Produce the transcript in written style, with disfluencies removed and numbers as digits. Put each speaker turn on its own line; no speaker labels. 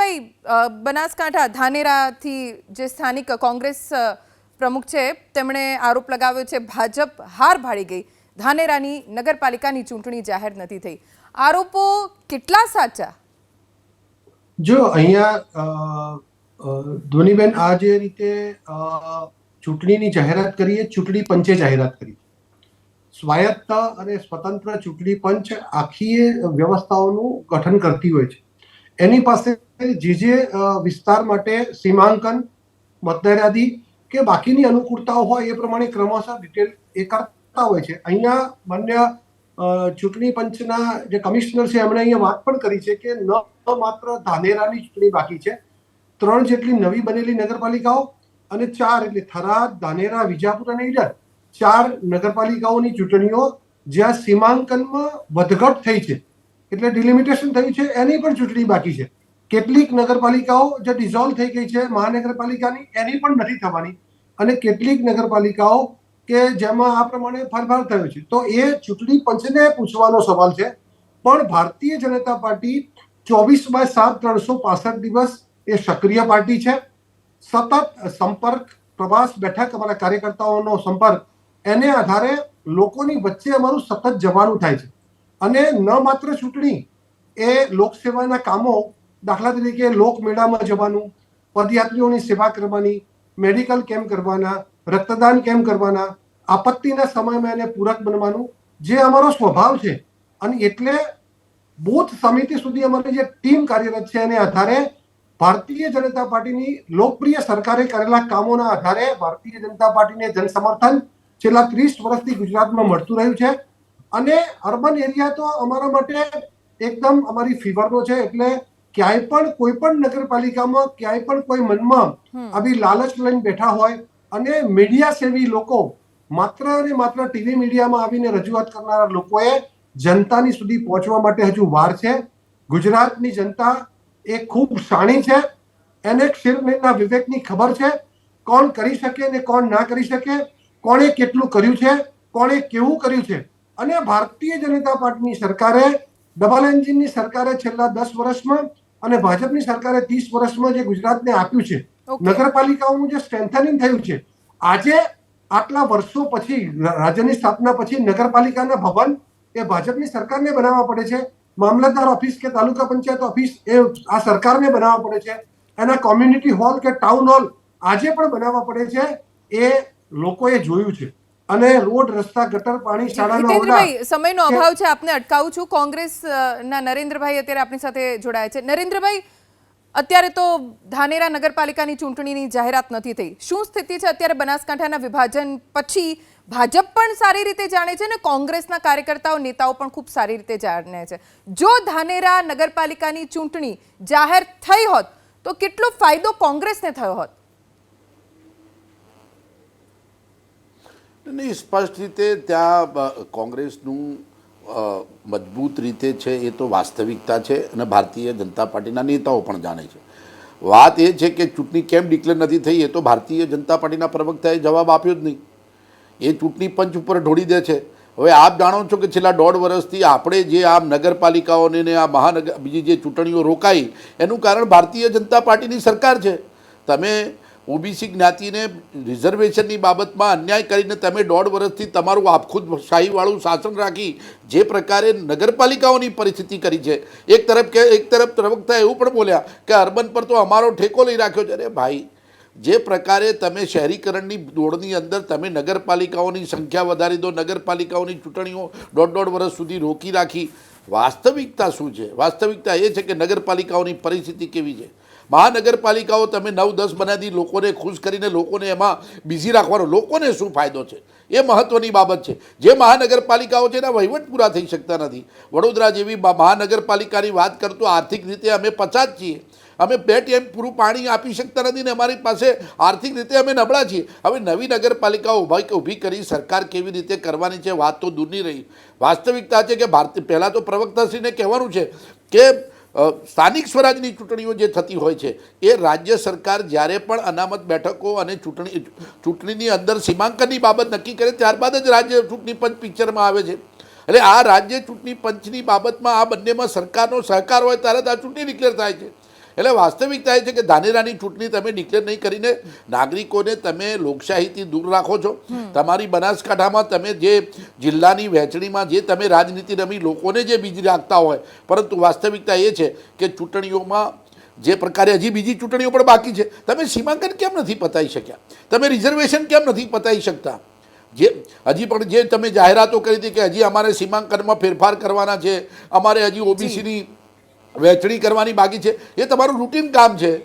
નરેન્દ્રભાઈ, બનાસકાંઠા ધાનેરાથી જે સ્થાનિક કોંગ્રેસ પ્રમુખ છે તેમણે આરોપ લગાવ્યો છે ભાજપ હાર ભાળી ગઈ, ધાનેરાની નગરપાલિકાની ચૂંટણી જાહેર નથી થઈ. આરોપો કેટલા સાચા?
જો અહીંયા ધ્વનિબેન, આ જે રીતે ચૂંટણીની જાહેરાત કરી એ ચૂંટણી પંચે જાહેરાત કરી. સ્વાયત્ત અને સ્વતંત્ર ચૂંટણી પંચ આખી વ્યવસ્થાઓનું ગઠન કરતી હોય છે. એની પાસે જે વિસ્તાર માટે સીમાંકન, મતદાર યાદી કે બાકીની અનુકૂળતાઓ હોય એ પ્રમાણે ક્રમશઃ ડિટેલ એ કરતા હોય છે. અહીંયા માન્ય ચૂંટણી પંચના જે કમિશનર છે એમણે અહીંયા વાત પણ કરી છે કે ન માત્ર ધાનેરાની ચૂંટણી બાકી છે, 3 જેટલી નવી બનેલી નગરપાલિકાઓ અને 4 એટલે થરાદ, ધાનેરા, વિજાપુર અને ઈડર 4 નગરપાલિકાઓની ચૂંટણીઓ જ્યાં સીમાંકનમાં વધઘટ થઈ છે એટલે ડિલિમિટેશન થયું છે એની પણ ચૂંટણી બાકી છે. કેટલીક નગરપાલિકાઓ જે ડિઝોલ્વ થઈ ગઈ છે મહાનગરપાલિકાની એની પણ નથી થવાની અને કેટલીક નગરપાલિકાઓ કે જેમાં આ પ્રમાણે ફેરફાર થયો છે. તો એ ચૂંટણી પંચને પૂછવાનો સવાલ છે. પણ ભારતીય જનતા પાર્ટી 24/7 365 દિવસ એ સક્રિય પાર્ટી છે. સતત સંપર્ક, પ્રવાસ, બેઠક, અમારા કાર્યકર્તાઓનો સંપર્ક, એને આધારે લોકોની વચ્ચે અમારું સતત જવાનું થાય છે. અને ન માત્ર ચૂંટણી, એ લોકસેવાના કામો, દાખલા તરીકે લોકમેળામાં જવાનું, પદયાત્રીઓની સેવા કરવાની, મેડિકલ કેમ્પ કરવાના, રક્તદાન કેમ્પ કરવાના, આપત્તિના સમયમાં એને પૂરક બનવાનું, જે અમારો સ્વભાવ છે. અને એટલે બૂથ સમિતિ સુધી અમારી જે ટીમ કાર્યરત છે એને આધારે ભારતીય જનતા પાર્ટીની લોકપ્રિય સરકારે કરેલા કામોના આધારે ભારતીય જનતા પાર્ટીને જનસમર્થન છેલ્લા 30 વર્ષથી ગુજરાતમાં મળતું રહ્યું છે. અને અર્બન એરિયા તો અમારા માટે એકદમ અમારી ફીવરનો છે. એટલે ક્યાંય પણ કોઈ પણ નગરપાલિકામાં ક્યાંય પણ કોઈ મનમાં આવી લાલચ લઈને બેઠા હોય અને મીડિયા સેવી લોકો, માત્ર અને માત્ર ટીવી મીડિયામાં આવીને રજૂઆત કરનારા લોકોએ જનતાની સુધી પહોંચવા માટે હજુ વાર છે. ગુજરાતની જનતા એ ખૂબ શાણી છે. એને ક્ષીરના વિવેકની ખબર છે કોણ કરી શકે ને કોણ ના કરી શકે, કોણે કેટલું કર્યું છે, કોણે કેવું કર્યું છે. અને ભારતીય જનતા પાર્ટીની સરકારે, ડબલ એન્જિનની સરકારે છેલ્લા 10 વર્ષમાં અને ભાજપની સરકારે 30 વર્ષમાં જે ગુજરાતને આપ્યું છે, નગરપાલિકાઓનું જે સ્ટ્રેન્થનિંગ થયું છે, આજે આટલા વર્ષો પછી રાજ્યની સ્થાપના પછી નગરપાલિકાના ભવન એ ભાજપની સરકારને બનાવવા પડે છે. મામલતદાર ઓફિસ કે તાલુકા પંચાયત ઓફિસ એ આ સરકારને બનાવવા પડે છે. એના કોમ્યુનિટી હોલ કે ટાઉન હોલ આજે પણ બનાવવા પડે છે. એ લોકોએ જોયું છે. અને રોડ, રસ્તા, ગટર, પાણી, શાળાના
જીતેન્દ્રભાઈ, સમયનો અભાવ છે, આપને અટકાવું છું. કોંગ્રેસના નરેન્દ્રભાઈ અત્યારે આપણી સાથે જોડાયા છે. નરેન્દ્રભાઈ, અત્યારે તો ધાનેરા નગરપાલિકાની ચૂંટણીની જાહેરાત નથી થઈ. શું સ્થિતિ છે અત્યારે બનાસકાંઠાના વિભાજન પછી? ભાજપ પણ સારી રીતે જાણે છે ને કોંગ્રેસના કાર્યકર્તાઓ, નેતાઓ પણ ખૂબ સારી રીતે જાણે છે. જો ધાનેરા નગરપાલિકાની ચૂંટણી જાહેર થઈ હોત તો કેટલો ફાયદો કોંગ્રેસને થયો હોત?
નહીં, સ્પષ્ટ રીતે ત્યાં કોંગ્રેસનું મજબૂત રીતે છે એ તો વાસ્તવિકતા છે અને ભારતીય જનતા પાર્ટીના નેતાઓ પણ જાણે છે. વાત એ છે કે ચૂંટણી કેમ ડિક્લેર નથી થઈ એ તો ભારતીય જનતા પાર્ટીના પ્રવક્તાએ જવાબ આપ્યો જ નહીં. એ ચૂંટણી પંચ ઉપર ઢોળી દે છે. હવે આપ જાણો છો કે છેલ્લા 1.5 વર્ષથી આપણે જે આ નગરપાલિકાઓને ને આ બીજી જે ચૂંટણીઓ રોકાઈ એનું કારણ ભારતીય જનતા પાર્ટીની સરકાર છે. તમે ઓબીસી જ્ઞાતિને રિઝર્વેશનની બાબતમાં અન્યાય કરીને તમે 1.5 વર્ષથી તમારું આપખુદ શાહીવાળું શાસન રાખી જે પ્રકારે નગરપાલિકાઓની પરિસ્થિતિ કરી છે, એક તરફ પ્રવક્તા એવું પણ બોલ્યા કે અર્બન પર તો અમારો ઠેકો લઈ રાખ્યો છે. અરે ભાઈ, જે પ્રકારે તમે શહેરીકરણની દોડની અંદર તમે નગરપાલિકાઓની સંખ્યા વધારી દો, નગરપાલિકાઓની ચૂંટણીઓ 1.5 વર્ષ સુધી રોકી રાખી, વાસ્તવિકતા શું છે? વાસ્તવિકતા એ છે કે નગરપાલિકાઓની પરિસ્થિતિ કેવી છે. મહાનગરપાલિકાઓ તમે 9-10 બનાવી લોકોને ખુશ કરીને લોકોને એમાં બિઝી રાખવાનો, લોકોને શું ફાયદો છે એ મહત્ત્વની બાબત છે. જે મહાનગરપાલિકાઓ છે એના વહીવટ પૂરા થઈ શકતા નથી. વડોદરા જેવી મહાનગરપાલિકાની વાત કરતો આર્થિક રીતે અમે પછાત છીએ. અમે 2 ટાઈમ પૂરું પાણી આપી શકતા નથી ને અમારી પાસે આર્થિક રીતે અમે નબળા છીએ. હવે નવી નગરપાલિકાઓ ઊભી કરી સરકાર કેવી રીતે કરવાની છે વાત તો દૂરની રહી. વાસ્તવિકતા છે કે પહેલાં તો પ્રવક્તાશ્રીને કહેવાનું છે કે સ્થાનિક સ્વરાજની ચૂંટણીઓ જે થતી હોય છે એ રાજ્ય સરકાર જ્યારે પણ અનામત બેઠકો અને ચૂંટણીની અંદર સીમાંકનની બાબત નક્કી કરે ત્યારબાદ જ રાજ્ય ચૂંટણી પંચ પિક્ચરમાં આવે છે. એટલે આ રાજ્ય ચૂંટણી પંચની બાબતમાં આ બંનેમાં સરકારનો સહકાર હોય ત્યારે જ આ ચૂંટણી ડિક્લેર થાય છે. એટલે વાસ્તવિકતા એ છે કે ધાનેરાની ચૂંટણી તમે ડિક્લેર નહીં કરીને નાગરિકોને તમે લોકશાહીથી દૂર રાખો છો. તમારી બનાસકાંઠામાં તમે જે જિલ્લાની વહેંચણીમાં જે તમે રાજનીતિ રમી લોકોને જે બીજી રાખતા હોય, પરંતુ વાસ્તવિકતા એ છે કે ચૂંટણીઓમાં જે પ્રકારે હજી બીજી ચૂંટણીઓ પણ બાકી છે, તમે સીમાંકન કેમ નથી પતાવી શક્યા? તમે રિઝર્વેશન કેમ નથી પતાવી શકતા? જે હજી પણ જે તમે જાહેરાતો કરી હતી કે હજી અમારે સીમાંકનમાં ફેરફાર કરવાના છે, અમારે હજી ઓબીસીની વહેંચણી કરવાની બાકી છે, એ તમારું રૂટીન કામ છે.